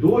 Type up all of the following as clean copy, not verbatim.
2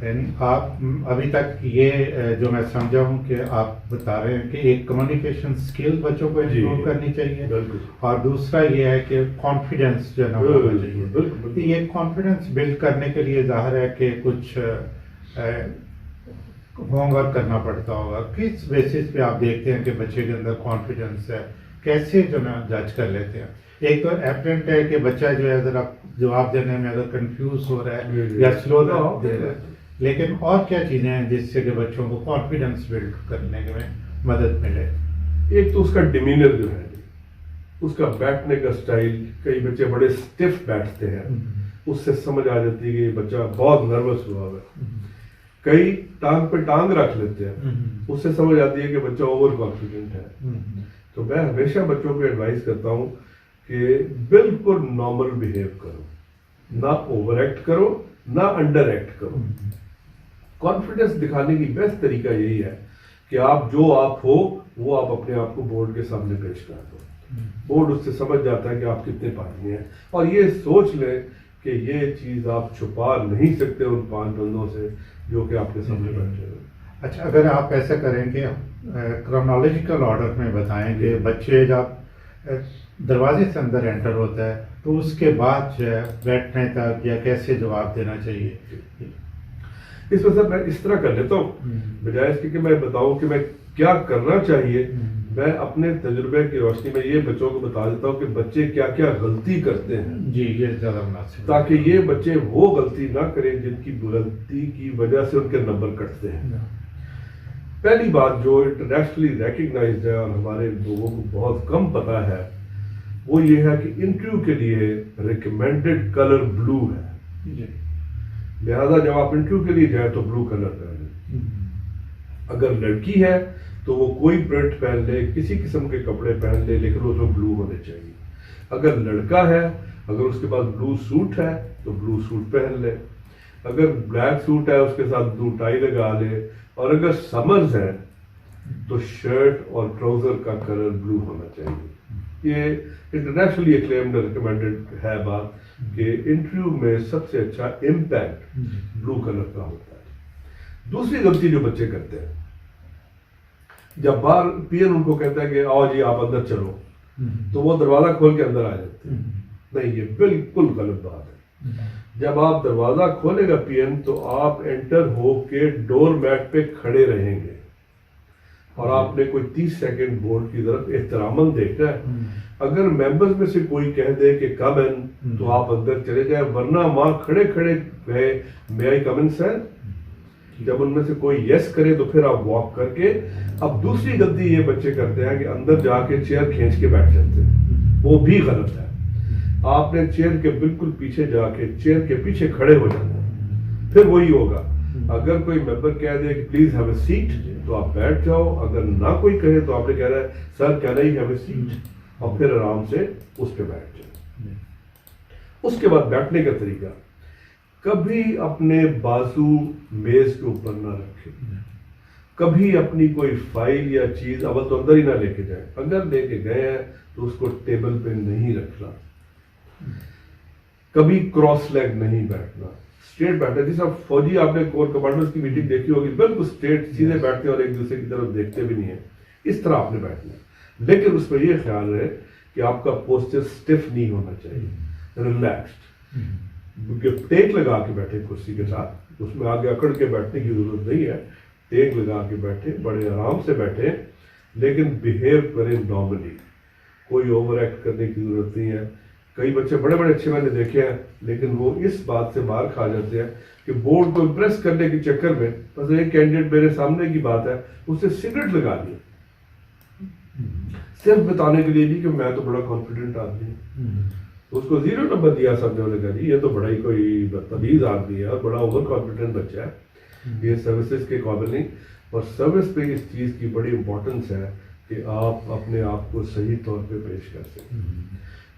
یعنی آپ ابھی تک یہ جو میں سمجھا ہوں کہ آپ بتا رہے ہیں کہ ایک کمیونیکیشن اسکل بچوں کو امپروو کرنی چاہیے، بالکل، اور دوسرا یہ ہے کہ کانفیڈینس جو ہے نا ہونا چاہیے. بالکل. یہ کانفیڈینس بلڈ کرنے کے لیے ظاہر ہے کہ کچھ ہوم ورک کرنا پڑتا ہوگا. کس بیسس پہ آپ دیکھتے ہیں کہ بچے کے اندر کانفیڈینس ہے؟ کیسے جو نا جج کر لیتے ہیں؟ ایک تو اپرنٹ ہے کہ بچہ جو ہے ذرا جواب دینے میں اگر کنفیوز ہو رہا ہے یا سلو دے رہا ہے، لیکن اور کیا چیزیں ہیں جس سے کہ بچوں کو کانفیڈینس بلڈ کرنے میں مدد ملے؟ ایک تو اس کا ڈیمینر جو ہے، اس کا بیٹھنے کا سٹائل. کئی بچے بڑے سٹف بیٹھتے ہیں، اس سے سمجھ آ جاتی ہے کہ یہ بچہ بہت نروس ہوا ہوا ہے. کئی ٹانگ پہ ٹانگ رکھ لیتے ہیں، اس سے سمجھ آتی ہے کہ بچہ اوور کانفیڈنٹ ہے. تو میں ہمیشہ بچوں کو ایڈوائز کرتا ہوں کہ بالکل نارمل بہیو کرو، نہ اوور ایکٹ کرو نہ انڈر ایکٹ کرو. کانفیڈنس دکھانے کی بیسٹ طریقہ یہی ہے کہ آپ جو آپ ہو وہ آپ اپنے آپ کو بورڈ کے سامنے پیش کر دو. بورڈ اس سے سمجھ جاتا ہے کہ آپ کتنے پانی ہیں، اور یہ سوچ لیں کہ یہ چیز آپ چھپا نہیں سکتے ان 5 بندوں سے جو کہ آپ کے سامنے بیٹھے ہوئے. اچھا، اگر آپ ایسا کریں کہ کرونالوجیکل آرڈر میں بتائیں کہ بچے جب دروازے سے اندر انٹر ہوتا ہے تو اس کے بعد جو ہے بیٹھنے تک یا کیسے جواب دینا چاہیے؟ اس وجہ سے میں اس طرح کر لیتا ہوں، بجائے اس کے کہ میں بتاؤں کہ میں کیا کرنا چاہیے، میں اپنے تجربے کی روشنی میں یہ بچوں کو بتا دیتا ہوں کہ بچے کیا کیا غلطی کرتے ہیں. جی، یہ زیادہ مناسب، تاکہ یہ بچے وہ غلطی نہ کریں جن کی غلطی کی وجہ سے ان کے نمبر کٹتے ہیں. پہلی بات جو انٹرنیشنلی ریکگنائزڈ ہے اور ہمارے لوگوں کو بہت کم پتہ ہے، وہ یہ ہے کہ انٹرویو کے لیے ریکمینڈڈ کلر بلو ہے. لہذا جب آپ انٹرویو کے لیے جائیں تو بلو کلر پہنیں. اگر لڑکی ہے تو وہ کوئی پرنٹ پہن لے، کسی قسم کے کپڑے پہن لے، لیکن وہ بلو ہونے چاہیے. اگر لڑکا ہے، اگر اس کے پاس بلو سوٹ ہے تو بلو سوٹ پہن لے. اگر بلیک سوٹ ہے اس کے ساتھ بلو ٹائی لگا لے. اور اگر سمرز ہے تو شرٹ اور ٹراؤزر کا کلر بلو ہونا چاہیے. یہ انٹرنیشنلی ایکلیمڈ ریکمینڈڈ ہے بات کہ انٹرویو میں سب سے اچھا امپیکٹ بلو کلر کا ہوتا ہے. دوسری غلطی جو بچے کرتے ہیں، جب باہر پی این ان کو کہتا ہے کہ آؤ جی آپ اندر چلو، تو وہ دروازہ کھول کے اندر آ جاتے ہیں. نہیں، یہ بالکل غلط بات ہے. جب آپ دروازہ کھولے گا پی این تو آپ انٹر ہو کے ڈور میٹ پہ کھڑے رہیں گے اور آپ نے کوئی 30 سیکنڈ بورڈ کی طرف احتراماً دیکھنا ہے. اگر ممبرز میں سے کوئی کہہ دے کہ کم ان تو آپ اندر چلے جائیں، ورنہ وہاں کھڑے کھڑے گئے مے آئی کم ان سر. جب ان میں سے کوئی یس کرے تو پھر آپ واک کر کے. اب دوسری غلطی یہ بچے کرتے ہیں کہ اندر جا کے چیئر کھینچ کے بیٹھ جاتے ہیں، وہ بھی غلط ہے. آپ نے چیئر کے بالکل پیچھے جا کے چیئر کے پیچھے کھڑے ہو جانا ہے، پھر وہی ہوگا. اگر کوئی ممبر کہہ دے کہ پلیز ہیو اے سیٹ تو آپ بیٹھ جاؤ. اگر نہ کوئی کہے تو آپ نے کہہ رہا ہے sir can I have a seat, اور پھر آرام سے اس پہ بیٹھ جائیں. اس کے بعد بیٹھنے کا طریقہ، کبھی اپنے بازو میز کے اوپر نہ رکھیں. کبھی اپنی کوئی فائل یا چیز اول تو اندر ہی نہ لے کے جائیں. اگر لے کے گئے ہیں تو اس کو ٹیبل پہ نہیں رکھنا. کبھی کراس لیگ نہیں بیٹھنا، اسٹریٹ بیٹھنا. جس طرح فوجی آپ نے کور کمانڈرز کی میٹنگ دیکھی ہوگی، بالکل اسٹریٹ سیدھے بیٹھتے ہیں اور ایک دوسرے کی طرف دیکھتے بھی نہیں ہیں. اس طرح آپ نے بیٹھنا ہے. لیکن اس میں یہ خیال ہے کہ آپ کا پوسچر سٹف نہیں ہونا چاہیے، ریلیکسڈ. ٹیک لگا کے بیٹھے کرسی کے ساتھ، اس میں آگے اکڑ کے بیٹھنے کی ضرورت نہیں ہے. ٹیک لگا کے بیٹھے، بڑے آرام سے بیٹھے، لیکن بیہیو کریں نارملی. کوئی اوور ایکٹ کرنے کی ضرورت نہیں ہے. کئی بچے بڑے بڑے اچھے میں نے دیکھے ہیں، لیکن وہ اس بات سے مار کھا جاتے ہیں کہ بورڈ کو امپریس کرنے کے چکر میں، بس ایک کینڈیڈیٹ میرے سامنے کی بات ہے، اس نے سگریٹ لگا لی صرف بتانے کے لیے نہیں کہ میں تو بڑا کانفیڈنٹ آدمی ہوں. اس کو 0 نمبر دیا سب نے کہا جی یہ تو بڑا ہی کوئی بدتمیز آدمی ہے اور بڑا اوور کانفیڈنٹ بچہ ہے، یہ سروسز کے قابل نہیں. اور سروس پہ اس چیز کی بڑی امپورٹنس ہے کہ آپ اپنے آپ کو صحیح طور پہ پیش کر سکیں.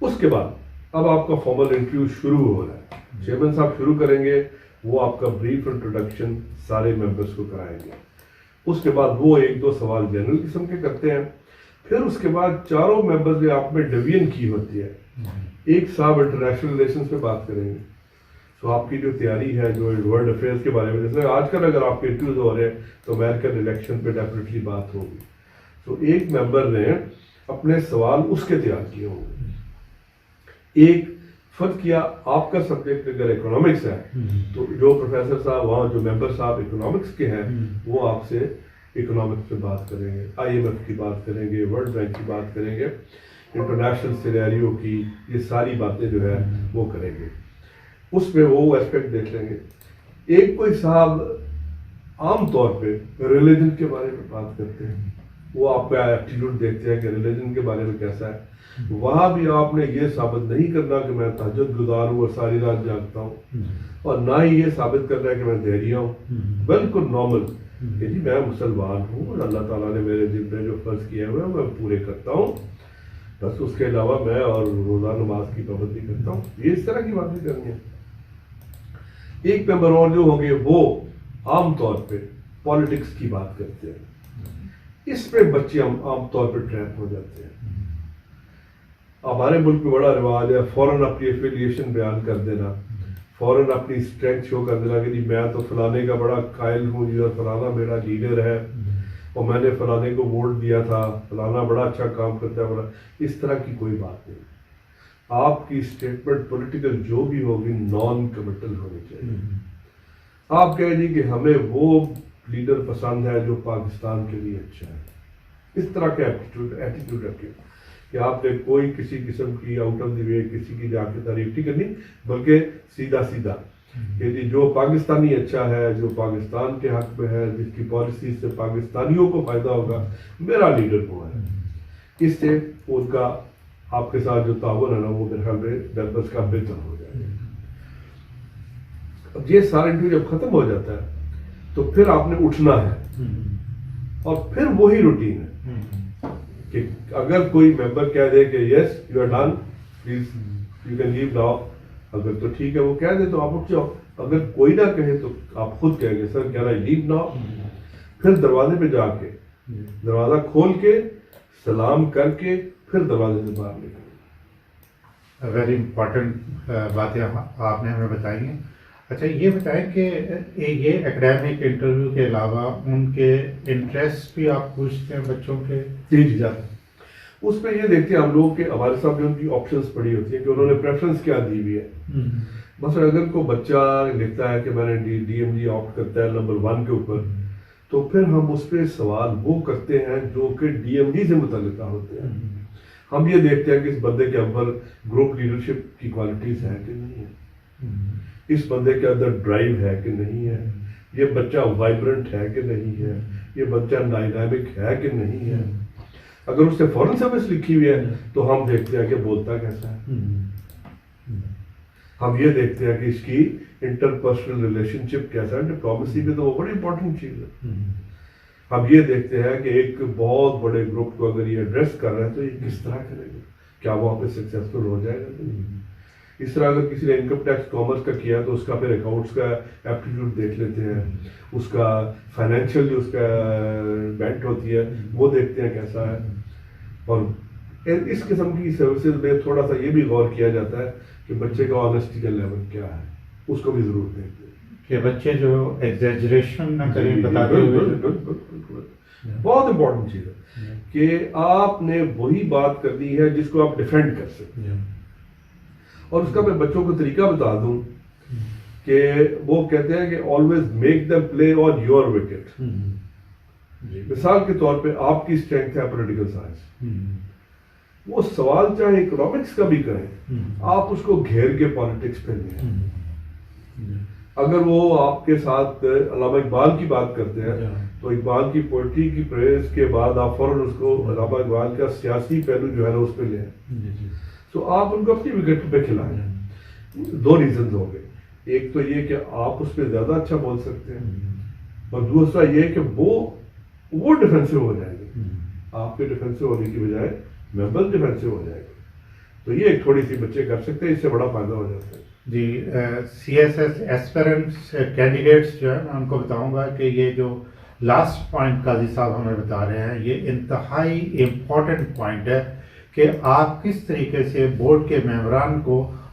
اس کے بعد اب آپ کا فارمل انٹرویو شروع ہو رہا ہے. چیئرمین صاحب شروع کریں گے، وہ آپ کا بریف انٹروڈکشن سارے ممبرس کو کرائیں گے. اس کے بعد وہ 1-2 سوال جنرل قسم کے کرتے ہیں. پھر اس کے بعد چاروں ممبرز نے آپ میں ڈویژن کی ہوتی ہے. ایک صاحب انٹرنیشنل ریلیشنز پہ بات کریں گے، سو آپ کی جو تیاری ہے جو ورلڈ افیئرس کے بارے میں، جیسے آج کل اگر آپ کے انٹرویوز ہو رہے ہیں تو امریکن الیکشن پہ ڈیفینیٹلی بات ہوگی. سو ایک ممبر نے اپنے سوال اس کے تیار کیے ہوں گے. ایک فرض کیا آپ کا سبجیکٹ اگر اکنامکس ہے تو جو پروفیسر صاحب وہاں جو ممبر صاحب اکنامکس کے ہیں وہ آپ سے اکنامکس پہ بات کریں گے، آئی ایم ایف کی بات کریں گے، ورلڈ بینک کی بات کریں گے، انٹرنیشنل سینیریو کی، یہ ساری باتیں جو ہے وہ کریں گے. اس میں وہ اسپیکٹ دیکھ لیں گے. ایک کوئی صاحب عام طور پہ ریلیجن کے بارے میں بات کرتے ہیں، وہ آپ کا ایپٹیٹیوڈ دیکھتے ہیں کہ ریلیجن کے بارے میں کیسا ہے. وہاں بھی آپ نے یہ ثابت نہیں کرنا کہ میں تہجد گزار ہوں اور ساری رات جاگتا ہوں، اور نہ ہی یہ ثابت کرنا ہے کہ میں دہریہ ہوں. بالکل نارمل کہ جی میں مسلمان ہوں اور اللہ تعالیٰ نے میرے دل میں جو فرض کیے ہوئے ہیں میں پورے کرتا ہوں، بس اس کے علاوہ میں اور روزہ نماز کی پابندی کرتا ہوں. یہ اس طرح کی باتیں کرنی ہیں. ایک ممبر اور جو ہوں گے وہ عام طور پہ پالیٹکس کی بات کرتے ہیں. اس پہ بچے عام طور پہ ٹریپ ہو جاتے ہیں. ہمارے ملک میں بڑا رواج ہے فوراً اپنی ایفیلیشن بیان کر دینا، فوراً اپنی اسٹرینتھ شو کر دینا کہ جی میں تو فلانے کا بڑا قائل ہوں جی، اور فلانا میرا لیڈر ہے اور میں نے فلانے کو ووٹ دیا تھا، فلانا بڑا اچھا کام کرتا ہے. اس طرح کی کوئی بات نہیں. آپ کی اسٹیٹمنٹ پولیٹیکل جو بھی ہوگی نان کمیٹل ہونی چاہیے. آپ کہیں جی کہ ہمیں وہ لیڈر پسند ہے جو پاکستان کے لیے اچھا ہے. اس طرح کا ایٹیٹیوڈ رکھیں کہ آپ نے کوئی کسی قسم کی آؤٹ آف دی وے کسی کی جا کے تعریف نہیں کرنی، بلکہ سیدھا سیدھا کہ جی جو پاکستانی اچھا ہے، جو پاکستان کے حق میں ہے، جس کی پالیسی سے پاکستانیوں کو فائدہ ہوگا، میرا لیڈر وہ ہے. اس سے ان کا آپ کے ساتھ جو تعاون ہے نا وہ میرے خیال میں 10 کا بہتر ہو جائے گا. اب یہ سارا انٹرویو جب ختم ہو جاتا ہے تو پھر آپ نے اٹھنا ہے، اور پھر وہی روٹین ہے کہ اگر کوئی ممبر کہہ دے کہ yes you are done please you can leave now, اگر تو ٹھیک ہے وہ کہہ دے تو آپ اٹھ جاؤ. اگر کوئی نہ کہے تو آپ خود کہیں گے سر کہہ رہا ہے لیو ناؤ. پھر دروازے پہ جا کے دروازہ کھول کے سلام کر کے پھر دروازے سے باہر نکلیں. ویری امپورٹنٹ باتیں آپ نے ہمیں بتائی ہیں. اچھا یہ بتائیں کہ یہ اکیڈیمک انٹرویو کے علاوہ ان کے انٹرسٹ بھی آپ پوچھتے ہیں بچوں کے؟ جی جی اس پہ یہ دیکھتے ہیں ہم لوگ کہ ہمارے سامنے ان کی آپشنس پڑی ہوتی ہیں کہ انہوں نے پریفرنس کیا دی ہوئی ہے. مثلا اگر کوئی بچہ لکھتا ہے کہ میں نے ڈی ایم جی آپٹ کرتا ہے نمبر 1 کے اوپر، تو پھر ہم اس پہ سوال وہ کرتے ہیں جو کہ ڈی ایم جی سے متعلقہ ہوتے ہیں. ہم یہ دیکھتے ہیں کہ اس بندے کے اندر گروپ لیڈرشپ کی کوالٹیز ہیں کہ نہیں ہے، اس بندے کے اندر ڈرائیو ہے کہ نہیں ہے، یہ بچہ وائبرنٹ ہے کہ نہیں ہے، یہ بچہ ڈائنامک ہے کہ نہیں ہے. اگر اس نے فورن سروس لکھی ہوئی ہے تو ہم دیکھتے ہیں کہ بولتا کیسا ہے. ہم یہ دیکھتے ہیں کہ اس کی انٹرپرسنل ریلیشن شپ کیسا ہے. ڈپلومیسی میں تو وہ بڑی امپورٹنٹ چیز ہے. ہم یہ دیکھتے ہیں کہ ایک بہت بڑے گروپ کو اگر یہ ایڈریس کر رہا ہے تو یہ کس طرح کرے گا، کیا وہ وہاں پہ سکسیسفل ہو جائے گا. اس طرح اگر کسی نے انکم ٹیکس کامرس کا کیا تو اس کا پھر اکاؤنٹس کا ایپٹیٹیوڈ دیکھ لیتے ہیں، اس کا فائنینشیل جو اس کا بینٹ ہوتی ہے وہ دیکھتے ہیں کیسا ہے. اور اس قسم کی سروسز میں تھوڑا سا یہ بھی غور کیا جاتا ہے کہ بچے کا آنیسٹی کا لیول کیا ہے، اس کو بھی ضرور دیکھتے ہیں کہ بچے جو ایگزیجریشن نہ کریں بتاتے ہوئے. بہت امپورٹنٹ چیز ہے کہ آپ نے وہی بات کرنی ہے جس کو آپ ڈیفینڈ کر سکتے ہیں. اور اس کا میں بچوں کو طریقہ بتا دوں کہ وہ کہتے ہیں کہ always make them play on your wicket. مثال کے طور پہ آپ کی اسٹرینتھ ہے پولیٹیکل سائنس، وہ سوال چاہے اکنامکس کا بھی کریں، آپ اس کو گھیر کے پالیٹکس پہ لیں. اگر وہ آپ کے ساتھ علامہ اقبال کی بات کرتے ہیں تو اقبال کی پوئٹری کی پریز کے بعد آپ فوراً اس کو علامہ اقبال کا سیاسی پہلو جو ہے نا اس پہ لیں. تو آپ ان کو اپنی وکٹ پہ کھلائیں. 2 ریزنز ہوں گے. ایک تو یہ کہ آپ اس پہ زیادہ اچھا بول سکتے ہیں، اور دوسرا یہ کہ وہ ڈیفینسو ہو جائے گے. آپ کے ڈیفینسو ہونے کی بجائے ممبر ڈیفینسو ہو جائے گا. تو یہ ایک تھوڑی سی بچے کر سکتے ہیں، اس سے بڑا فائدہ ہو جاتا ہے. جی سی ایس ایس ایسپیرنٹس کینڈیڈیٹس جو ہے میں ان کو بتاؤں گا کہ یہ جو لاسٹ پوائنٹ قاضی صاحب ہمیں بتا رہے ہیں یہ انتہائی امپورٹنٹ پوائنٹ ہے کہ آپ کس طریقے سے بورڈ کے ممبران کو